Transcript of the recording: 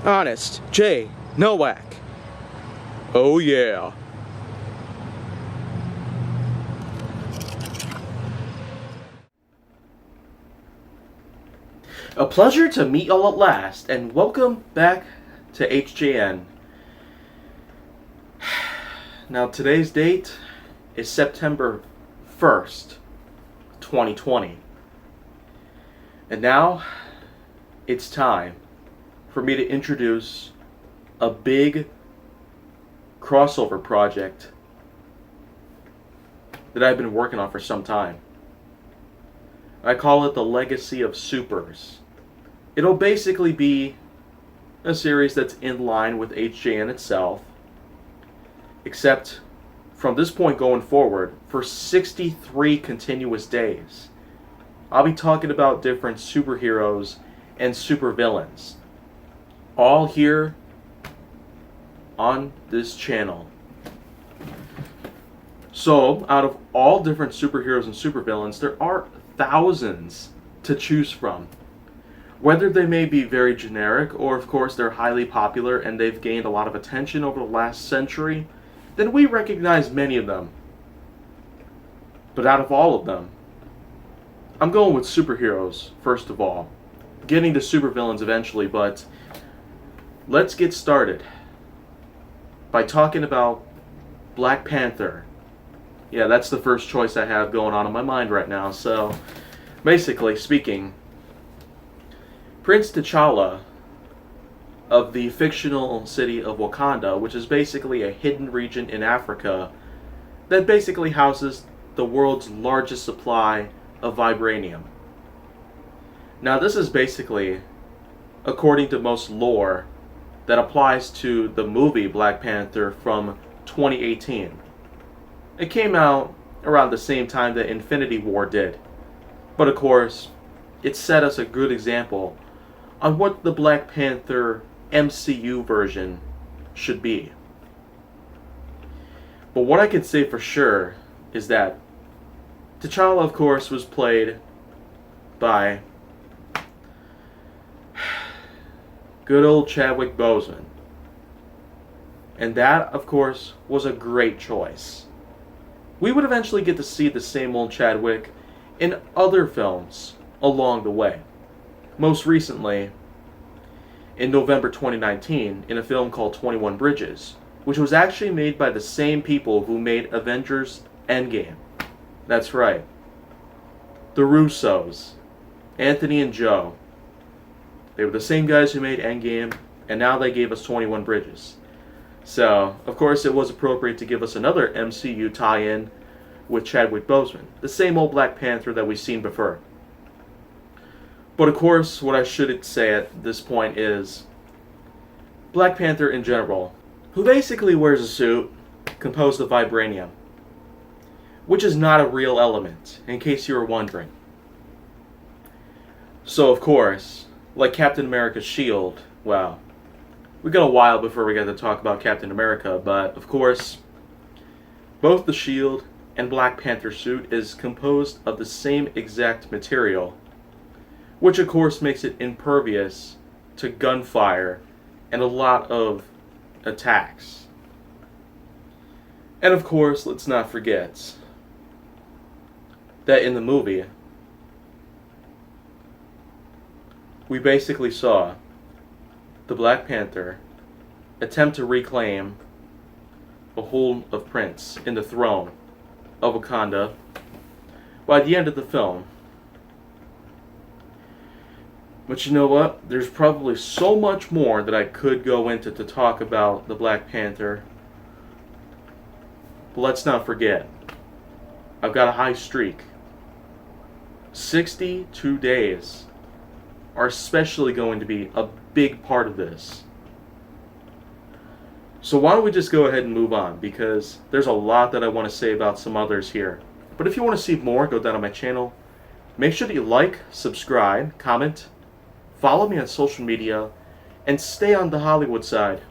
Honest J. Nowak. Oh yeah. A pleasure to meet y'all at last, and welcome back to HJN. Now today's date is September 1st, 2020. And now it's time for me to introduce a big crossover project that I've been working on for some time. I call it the Legacy of Supers. It'll basically be a series that's in line with HJN itself, except from this point going forward, for 63 continuous days, I'll be talking about different superheroes and supervillains, all here on this channel. So, out of all different superheroes and supervillains, there are thousands to choose from. Whether they may be very generic, or of course they're highly popular and they've gained a lot of attention over the last century, then we recognize many of them. But out of all of them, I'm going with superheroes, first of all. Getting to supervillains eventually, but let's get started by talking about Black Panther. Yeah, that's the first choice I have going on in my mind right now. So, basically speaking, Prince T'Challa of the fictional city of Wakanda, which is basically a hidden region in Africa that basically houses the world's largest supply of vibranium. Now, this is basically, according to most lore, that applies to the movie Black Panther from 2018. It came out around the same time that Infinity War did. But of course, it set us a good example on what the Black Panther MCU version should be. But what I can say for sure is that T'Challa, of course, was played by good old Chadwick Boseman. And that, of course, was a great choice. We would eventually get to see the same old Chadwick in other films along the way. Most recently, in November 2019, in a film called 21 Bridges, which was actually made by the same people who made Avengers Endgame. That's right. The Russos, Anthony and Joe. They were the same guys who made Endgame, and now they gave us 21 Bridges. So, of course, it was appropriate to give us another MCU tie-in with Chadwick Boseman, the same old Black Panther that we've seen before. But of course, what I should say at this point is Black Panther in general, who basically wears a suit composed of vibranium, which is not a real element, in case you were wondering. So, of course, like Captain America's shield, well, we got a while before we get to talk about Captain America, but of course, both the shield and Black Panther suit is composed of the same exact material, which of course makes it impervious to gunfire and a lot of attacks. And of course, let's not forget that in the movie, we basically saw the Black Panther attempt to reclaim a hold of Prince in the throne of Wakanda by the end of the film. But you know what? There's probably so much more that I could go into to talk about the Black Panther. But let's not forget, I've got a high streak. 62 days are especially going to be a big part of this. So why don't we just go ahead and move on, because there's a lot that I want to say about some others here. But if you want to see more, go down on my channel. Make sure that you like, subscribe, comment, follow me on social media, and stay on the Hollywood side.